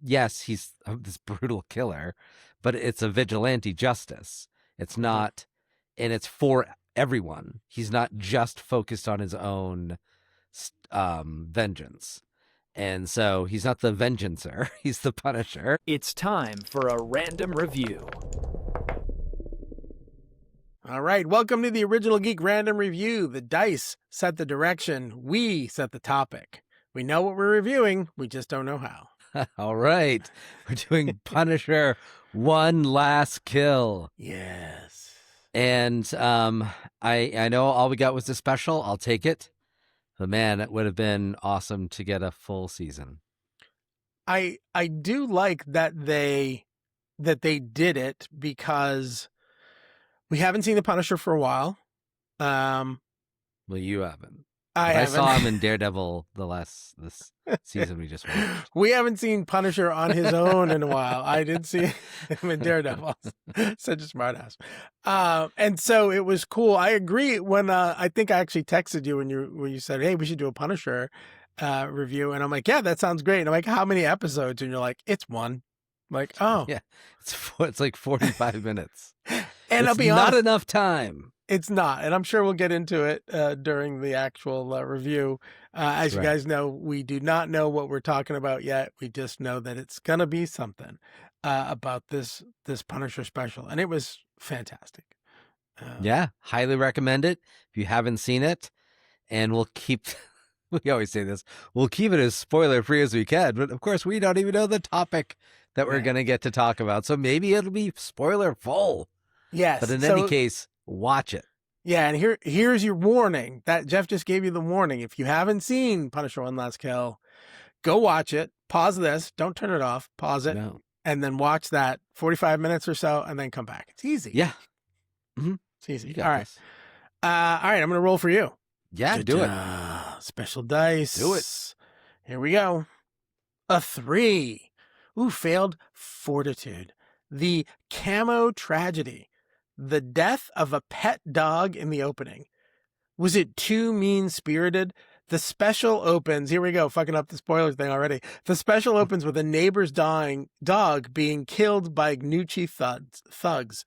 yes, he's this brutal killer, but it's a vigilante justice. It's not, and it's for everyone. He's not just focused on his own vengeance. And so he's not the vengeancer, he's the punisher. It's time for a random review. All right, welcome to the Original Geek Random Review. The dice set the direction, we set the topic. We know what we're reviewing, we just don't know how. All right, we're doing Punisher One Last Kill. Yes. And I know all we got was the special. I'll take it. But man, it would have been awesome to get a full season. I do like that they did it because we haven't seen the Punisher for a while. Well, you haven't. I saw him in Daredevil this season we just watched. We haven't seen Punisher on his own in a while. I did see him in Daredevil. Such a smartass. And so it was cool. I agree when I think I actually texted you when you said, hey, we should do a Punisher review. And I'm like, yeah, that sounds great. And I'm like, how many episodes? And you're like, it's one. I'm like, oh. Yeah, it's like 45 minutes. And I'll be honest, not enough time. It's not, and I'm sure we'll get into it during the actual review. As you guys know, we do not know what we're talking about yet. We just know that it's going to be something about this Punisher special, and it was fantastic. Yeah, highly recommend it if you haven't seen it, and we'll keep... We always say this. We'll keep it as spoiler-free as we can, but of course, we don't even know the topic that we're going to get to talk about, so maybe it'll be spoiler-full. Yes. But in any case... watch it. Yeah, and here's your warning. That Jeff just gave you the warning. If you haven't seen Punisher One Last Kill, go watch it. Pause this. Don't turn it off. Pause it. No. And then watch that 45 minutes or so and then come back. It's easy. Yeah. Mm-hmm. It's easy. All right. All right, I'm going to roll for you. Yeah, do it. Special dice. Do it. Here we go. A 3. Ooh, failed fortitude. The camo tragedy. The death of a pet dog in the opening. Was it too mean-spirited? The special opens, here we go, fucking up the spoilers thing already. The special opens with a neighbor's dying dog being killed by Nucci thugs.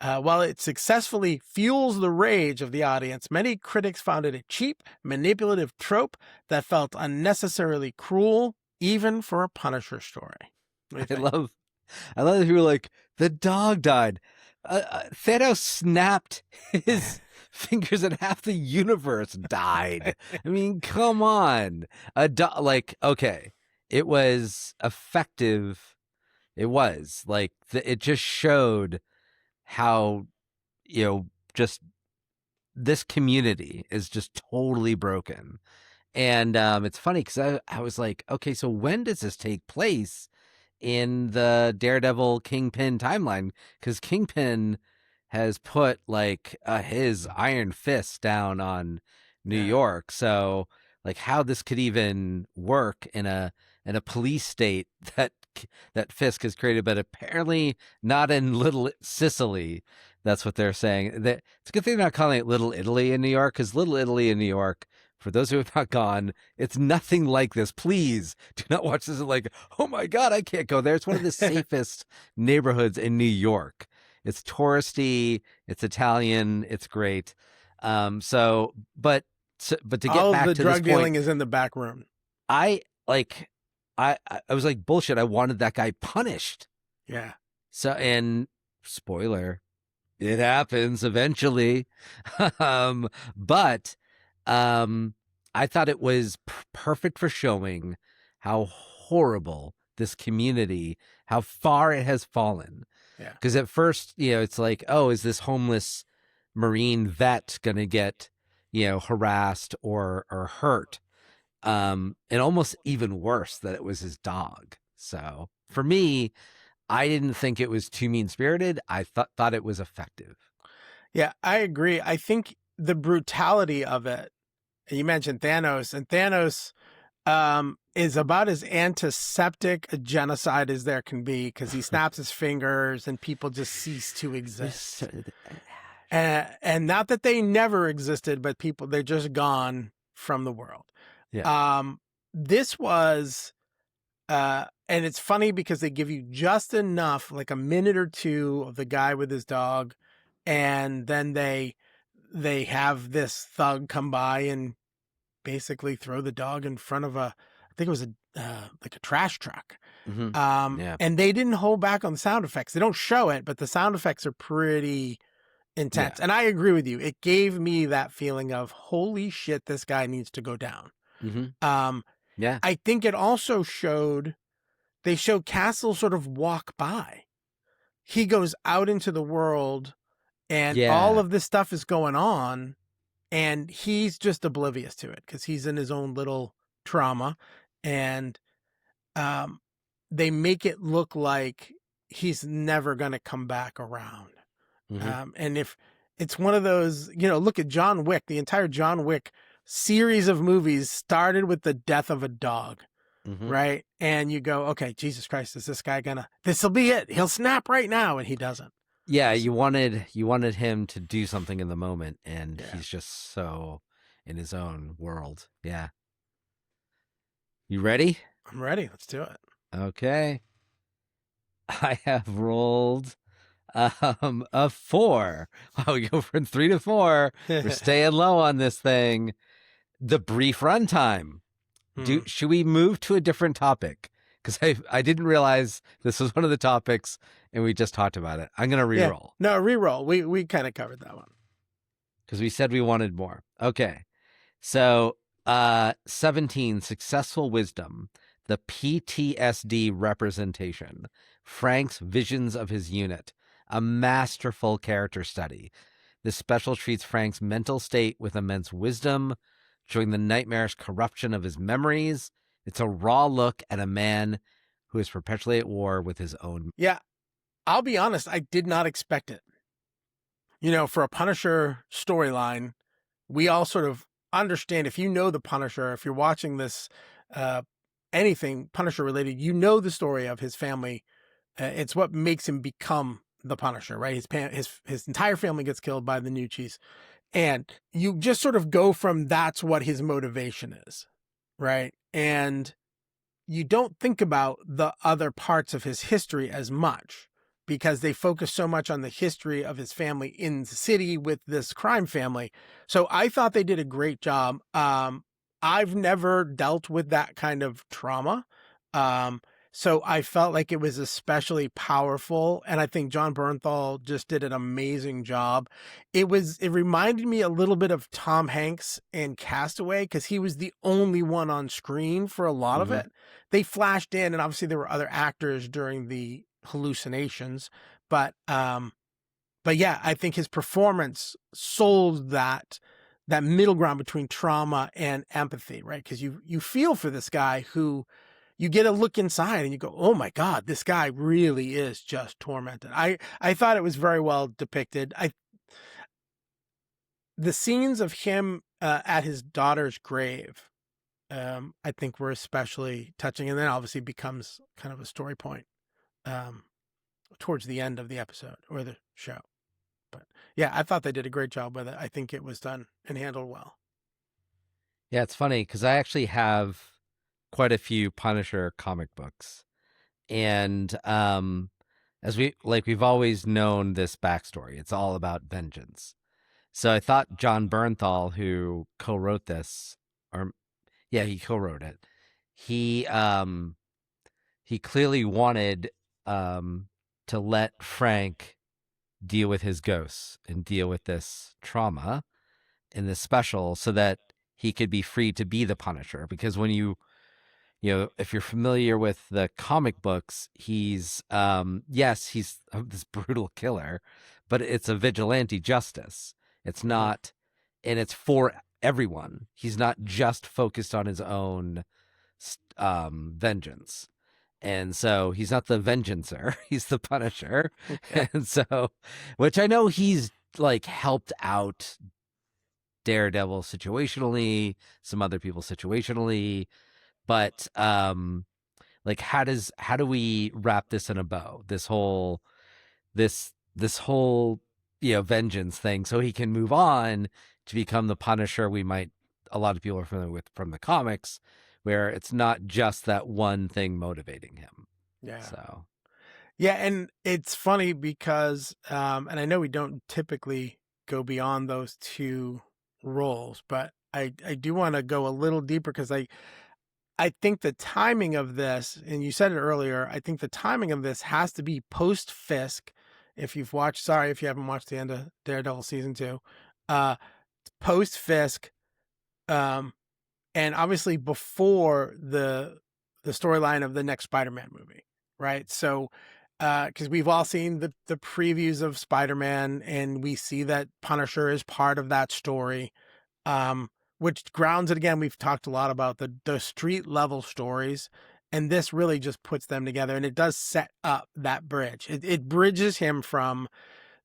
While it successfully fuels the rage of the audience, many critics found it a cheap, manipulative trope that felt unnecessarily cruel, even for a Punisher story. I love that you were like, the dog died. Thanos snapped his fingers and half the universe died. I mean, come on. Okay, it was effective. It was like it just showed how, just this community is just totally broken. And it's funny because I was like, okay, so when does this take place in the Daredevil Kingpin timeline? Because Kingpin has put his iron fist down on New York. So how this could even work in a police state that Fisk has created, but apparently not in Little Sicily. That's what they're saying. It's a good thing they're not calling it Little Italy in New York, because Little Italy in New York, for those who have not gone, it's nothing like this. Please do not watch this and oh my God, I can't go there. It's one of the safest neighborhoods in New York. It's touristy, it's Italian, it's great. But to get all back of the to drug this dealing point, is in the back room. I was like, bullshit. I wanted that guy punished. Yeah. So, and spoiler, it happens eventually. But I thought it was perfect for showing how horrible this community, how far it has fallen. Yeah. Because at first, it's like, oh, is this homeless Marine vet going to get, harassed or hurt? And almost even worse that it was his dog. So for me, I didn't think it was too mean-spirited. I thought it was effective. Yeah, I agree. I think the brutality of it, you mentioned Thanos, and Thanos is about as antiseptic a genocide as there can be, because he snaps his fingers and people just cease to exist. And not that they never existed, but they're just gone from the world. Yeah. This was And it's funny because they give you just enough, like a minute or two of the guy with his dog, and then they have this thug come by and basically throw the dog in front of I think it was like a trash truck. Yeah. And they didn't hold back on the sound effects. They don't show it, but the sound effects are pretty intense. Yeah. And I agree with you. It gave me that feeling of, holy shit, this guy needs to go down. Yeah. I think it also they showed Castle sort of walk by. He goes out into the world and all of this stuff is going on and he's just oblivious to it because he's in his own little trauma. And they make it look like he's never going to come back around. And if it's one of those, look at John Wick, the entire John Wick series of movies started with the death of a dog. Right. And you go, okay, Jesus Christ, is this guy this'll be it. He'll snap right now. And he doesn't. Yeah. You wanted him to do something in the moment and he's just so in his own world. Yeah. You ready? I'm ready. Let's do it. Okay. I have rolled a 4. Oh, we go from 3 to 4. We're staying low on this thing. The brief runtime. Should we move to a different topic? Because I didn't realize this was one of the topics and we just talked about it. I'm going to reroll. Yeah. No, reroll. We kind of covered that one. Because we said we wanted more. Okay. So 17, successful wisdom. The PTSD representation. Frank's visions of his unit. A masterful character study. This special treats Frank's mental state with immense wisdom, showing the nightmarish corruption of his memories. It's a raw look at a man who is perpetually at war with his own. Yeah, I'll be honest, I did not expect it. For a Punisher storyline, we all sort of understand, if you know the Punisher, if you're watching this, anything Punisher related, the story of his family. It's what makes him become the Punisher, right? His entire family gets killed by the Nuccis. And you just sort of go from that's what his motivation is, right? And you don't think about the other parts of his history as much because they focus so much on the history of his family in the city with this crime family. So I thought they did a great job. I've never dealt with that kind of trauma. So I felt like it was especially powerful. And I think Jon Bernthal just did an amazing job. It reminded me a little bit of Tom Hanks in Castaway because he was the only one on screen for a lot of it. They flashed in and obviously there were other actors during the hallucinations, but yeah, I think his performance sold that middle ground between trauma and empathy, right? Because you feel for this guy who you get a look inside and you go, oh my God, this guy really is just tormented. I thought it was very well depicted. The scenes of him at his daughter's grave, I think were especially touching. And then obviously becomes kind of a story point towards the end of the episode or the show. But yeah, I thought they did a great job with it. I think it was done and handled well. Yeah, it's funny because I actually have quite a few Punisher comic books. And as we've always known this backstory, it's all about vengeance. So I thought Jon Bernthal, who co-wrote this, he co-wrote it. He clearly wanted to let Frank deal with his ghosts and deal with this trauma in this special so that he could be free to be the Punisher. Because when if you're familiar with the comic books, he's he's this brutal killer, but it's a vigilante justice. It's not, and it's for everyone. He's not just focused on his own vengeance. And so he's not the vengeancer, he's the Punisher. Okay. And so, which I know he's helped out Daredevil situationally, some other people situationally, but how do we wrap this in a bow? This whole vengeance thing, so he can move on to become the Punisher a lot of people are familiar with from the comics, where it's not just that one thing motivating him. Yeah. So Yeah, and it's funny because, and I know we don't typically go beyond those two roles, but I do want to go a little deeper because I think the timing of this, and you said it earlier, I think the timing of this has to be post Fisk. If you've watched, sorry if you haven't watched the end of Daredevil season 2, post Fisk, and obviously before the storyline of the next Spider-Man movie, right? So, because we've all seen the previews of Spider-Man, and we see that Punisher is part of that story, which grounds it again. We've talked a lot about the street level stories, and this really just puts them together, and it does set up that bridge. It bridges him from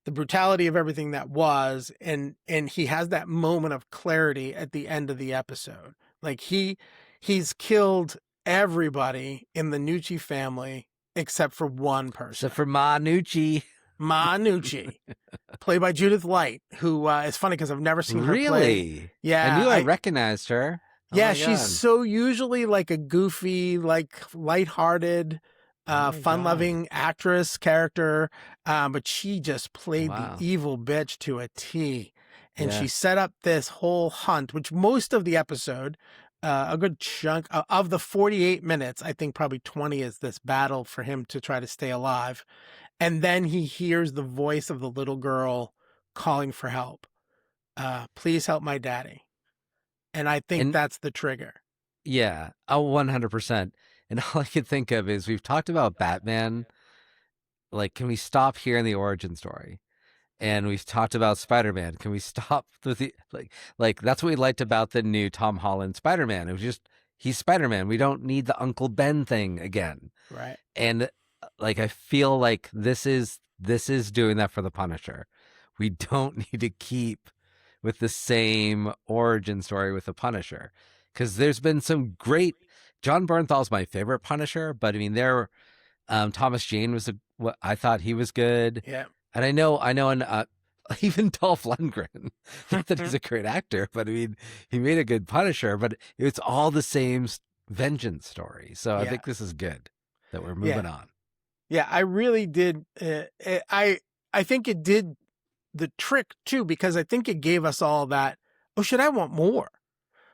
the brutality of everything that was, and he has that moment of clarity at the end of the episode. Like he's killed everybody in the Nucci family except for one person. except for Ma Nucci. Ma Nucci, played by Judith Light, who is funny because I've never seen her play. Really? Yeah, I knew I recognized her. Oh yeah, my she's God. so usually like a goofy, like lighthearted, Oh my fun-loving actress character, but she just played Wow. the evil bitch to a T. And Yeah. she set up this whole hunt, which most of the episode, a good chunk of the 48 minutes, I think probably 20 is this battle for him to try to stay alive. And then he hears the voice of the little girl calling for help. Please help my daddy. And I think And- that's the trigger. Yeah, 100%. And all I could think of is we've talked about Batman. Like, can we stop here in the origin story? And we've talked about Spider-Man. Can we stop with the like that's what we liked about the new Tom Holland Spider-Man. It was just he's Spider-Man. We don't need the Uncle Ben thing again. Right. And like I feel like this is doing that for the Punisher. We don't need to keep with the same origin story with the Punisher, because there's been some great. Jon Bernthal's my favorite Punisher, but I mean Thomas Jane was what I thought he was good. Yeah. And I know, and even Dolph Lundgren, not that he's a great actor, but I mean, he made a good Punisher, but it's all the same vengeance story. So I Yeah. think this is good that we're moving on. Yeah, I really did. I think it did the trick too, because I think it gave us all that, oh shit, I want more.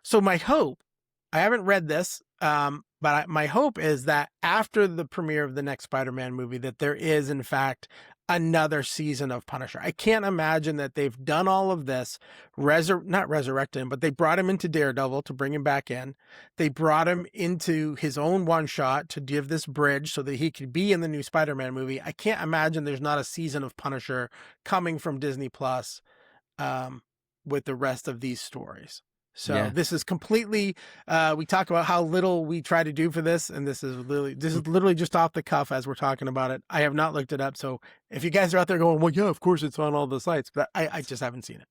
So my hope, I haven't read this, but my hope is that after the premiere of the next Spider-Man movie, that there is in fact another season of Punisher. I can't imagine that they've done all of this, not resurrected him, but they brought him into Daredevil to bring him back in. They brought him into his own one shot to give this bridge so that he could be in the new Spider-Man movie. I can't imagine there's not a season of Punisher coming from Disney Plus with the rest of these stories. So Yeah. this is completely, we talk about how little we try to do for this, and this is literally just off the cuff as we're talking about it. I have not looked it up. So if you guys are out there going, well, yeah, of course it's on all the sites, but I just haven't seen it.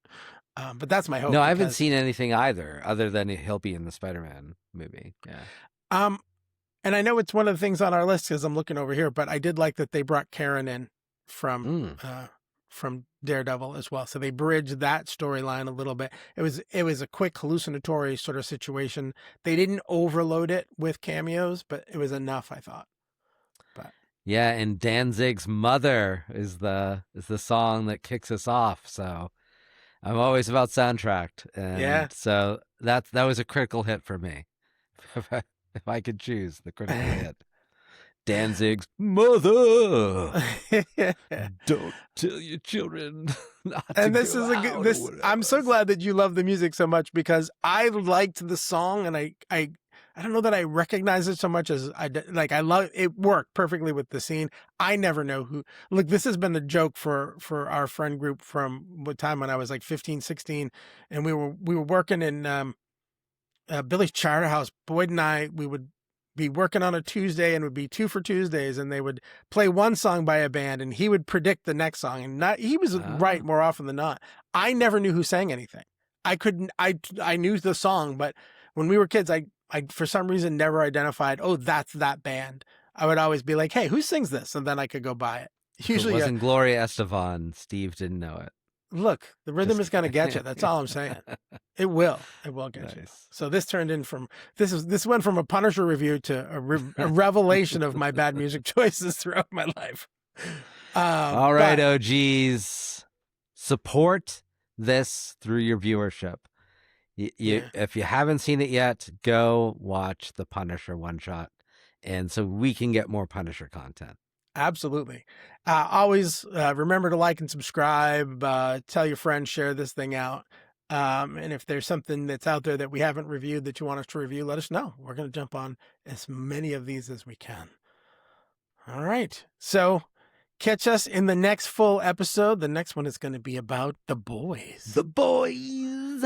But that's my hope. No, I haven't seen anything either, other than he'll be in the Spider-Man movie. Yeah. And I know it's one of the things on our list because I'm looking over here, but I did like that they brought Karen in from Daredevil as well. So they bridged that storyline a little bit. It was a quick hallucinatory sort of situation. They didn't overload it with cameos, but it was enough, I thought. But Yeah, and Danzig's Mother is the song that kicks us off. So I'm always about soundtrack. And Yeah. so that was a critical hit for me. If I could choose the critical hit. Danzig's Mother. Don't tell your children not to And this go is out or this. whatever. I'm so glad that you love the music so much because I liked the song, and I don't know that I recognize it so much as I love it. Worked perfectly with the scene. I never know who. Look, this has been the joke for our friend group from what time when I was like 15, 16, and we were working in Billy's Charter House. Boyd and I, we would be working on a Tuesday and would be 2 for Tuesdays, and they would play one song by a band and he would predict the next song, and he was right more often than not. I never knew who sang anything. I knew the song, but when we were kids, I for some reason never identified, oh, that's that band. I would always be like, hey, who sings this? And then I could go buy it. If Usually it wasn't Gloria Estefan, Steve didn't know it. look, the rhythm Just is going to get you. That's all I'm saying. It will get you. Nice. So this turned in from this went from a Punisher review to a revelation of my bad music choices throughout my life. All right, OGs, support this through your viewership. If you haven't seen it yet, go watch the Punisher one shot, and so we can get more Punisher content. Absolutely. Always remember to like and subscribe. Tell your friends, share this thing out. And if there's something that's out there that we haven't reviewed that you want us to review, let us know. We're going to jump on as many of these as we can. All right. So catch us in the next full episode. The next one is going to be about the boys. The boys.